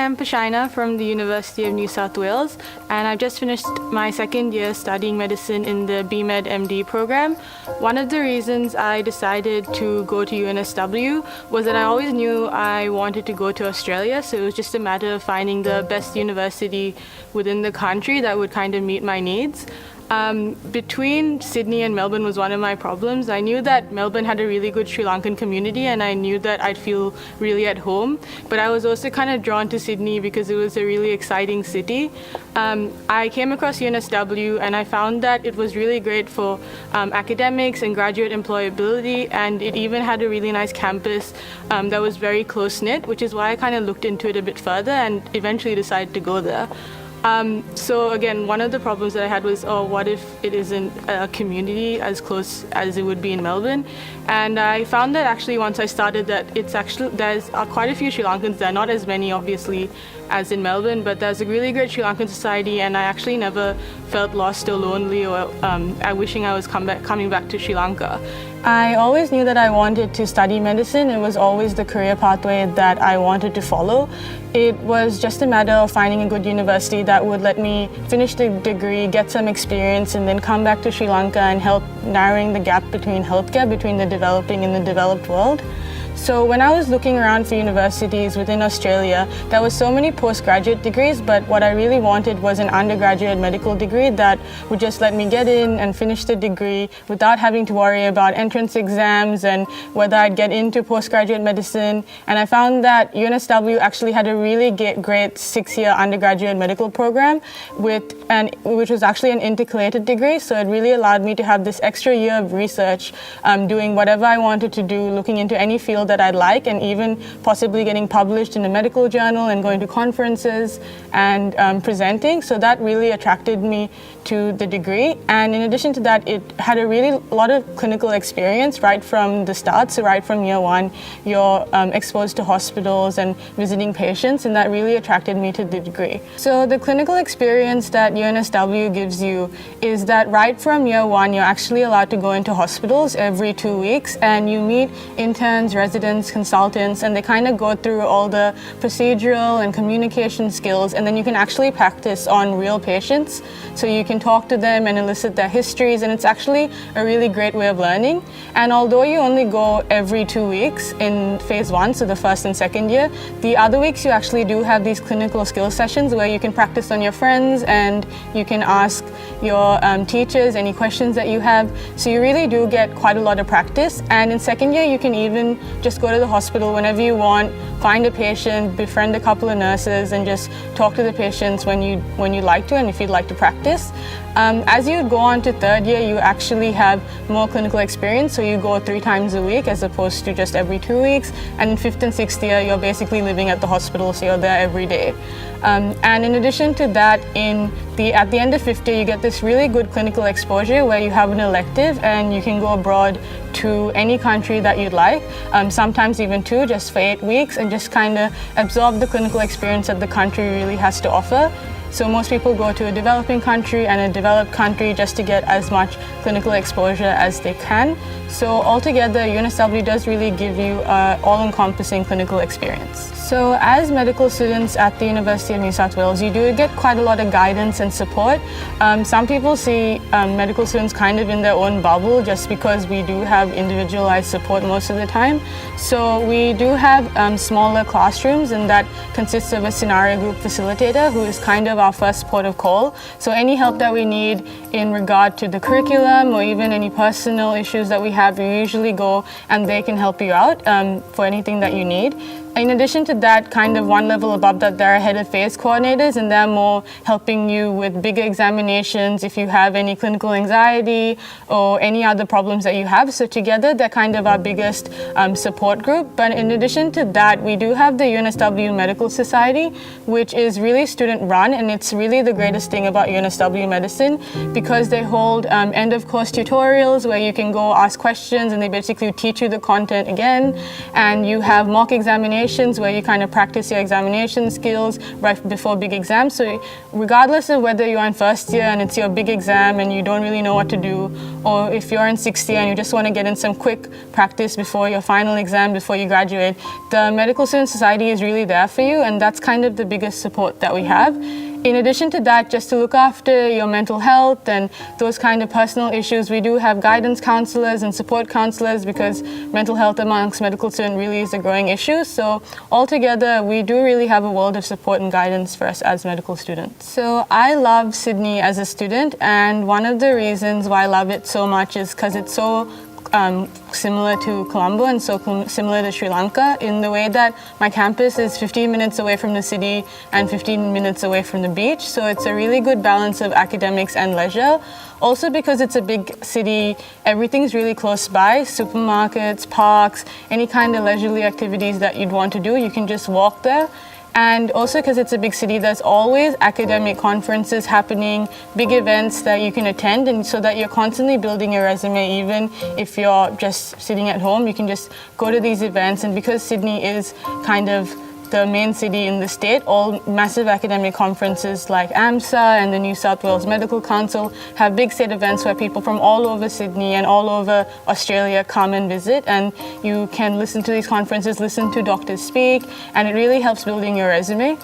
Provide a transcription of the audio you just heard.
am Purushaiyna from the University of New South Wales, and I've just finished my second year studying medicine in the BMed MD program. One of the reasons I decided to go to UNSW was that I always knew I wanted to go to Australia, so it was just a matter of finding the best university within the country that would kind of meet my needs. Between Sydney and Melbourne was one of my problems. I knew that Melbourne had a really good Sri Lankan community and I knew that I'd feel really at home, but I was also kind of drawn to Sydney because it was a really exciting city. I came across UNSW and I found that it was really great for academics and graduate employability, and it even had a really nice campus that was very close-knit, which is why I kind of looked into it a bit further and eventually decided to go there. So again, one of the problems that I had was, what if it isn't a community as close as it would be in Melbourne? And I found that actually once I started that there's quite a few Sri Lankans there, not as many obviously as in Melbourne, but there's a really great Sri Lankan society, and I actually never felt lost or lonely or wishing I was coming back to Sri Lanka. I always knew that I wanted to study medicine. It was always the career pathway that I wanted to follow. It was just a matter of finding a good university that would let me finish the degree, get some experience, and then come back to Sri Lanka and help narrowing the gap between healthcare between the developing and the developed world. So when I was looking around for universities within Australia, there were so many postgraduate degrees, but what I really wanted was an undergraduate medical degree that would just let me get in and finish the degree without having to worry about entrance exams and whether I'd get into postgraduate medicine. And I found that UNSW actually had a really great 6-year undergraduate medical program which was actually an intercalated degree. So it really allowed me to have this extra year of research, doing whatever I wanted to do, looking into any field that I'd like, and even possibly getting published in a medical journal and going to conferences and presenting. So that really attracted me to the degree. And in addition to that, it had a lot of clinical experience right from the start. So right from year one, you're exposed to hospitals and visiting patients, and that really attracted me to the degree. So the clinical experience that UNSW gives you is that right from year one, you're actually allowed to go into hospitals every 2 weeks, and you meet interns, residents, consultants, and they kind of go through all the procedural and communication skills, and then you can actually practice on real patients. So you can talk to them and elicit their histories, and it's actually a really great way of learning. And although you only go every 2 weeks in phase 1, so the first and second year, the other weeks you actually do have these clinical skills sessions where you can practice on your friends and you can ask your teachers any questions that you have. So you really do get quite a lot of practice. And in second year, you can even just go to the hospital whenever you want, find a patient, befriend a couple of nurses, and just talk to the patients when you'd like to and if you'd like to practice. As you go on to third year, you actually have more clinical experience, so you go 3 times a week as opposed to just every 2 weeks. And in fifth and sixth year, you're basically living at the hospital, so you're there every day. And in addition to that, at the end of fifth year, you get this really good clinical exposure where you have an elective and you can go abroad to any country that you'd like, sometimes even 2, just for 8 weeks, and just kind of absorb the clinical experience that the country really has to offer. So most people go to a developing country and a developed country just to get as much clinical exposure as they can. So altogether, UNSW does really give you an all-encompassing clinical experience. So as medical students at the University of New South Wales, you do get quite a lot of guidance and support. Some people see medical students kind of in their own bubble just because we do have individualized support most of the time. So we do have smaller classrooms, and that consists of a scenario group facilitator who is kind of our first port of call. So any help that we need in regard to the curriculum or even any personal issues that we have, you usually go and they can help you out for anything that you need. In addition to that, kind of one level above that, there are head of phase coordinators, and they're more helping you with bigger examinations if you have any clinical anxiety or any other problems that you have. So together, they're kind of our biggest support group. But in addition to that, we do have the UNSW Medical Society, which is really student-run, and it's really the greatest thing about UNSW Medicine because they hold end-of-course tutorials where you can go ask questions and they basically teach you the content again, and you have mock examinations examinations where you kind of practice your examination skills right before big exams. So regardless of whether you're in first year and it's your big exam and you don't really know what to do, or if you're in sixth year and you just want to get in some quick practice before your final exam, before you graduate, the Medical Student Society is really there for you, and that's kind of the biggest support that we have. In addition to that, just to look after your mental health and those kind of personal issues, we do have guidance counselors and support counselors because mental health amongst medical students really is a growing issue. So altogether, we do really have a world of support and guidance for us as medical students. So I love Sydney as a student, and one of the reasons why I love it so much is because it's so similar to Colombo and so similar to Sri Lanka in the way that my campus is 15 minutes away from the city and 15 minutes away from the beach. So it's a really good balance of academics and leisure. Also because it's a big city, everything's really close by, supermarkets, parks, any kind of leisurely activities that you'd want to do, you can just walk there. And also because it's a big city, there's always academic conferences happening, big events that you can attend, and so that you're constantly building your resume. Even if you're just sitting at home, you can just go to these events. And because Sydney is kind of the main city in the state, all massive academic conferences like AMSA and the New South Wales Medical Council have big state events where people from all over Sydney and all over Australia come and visit, and you can listen to these conferences, listen to doctors speak, and it really helps building your resume.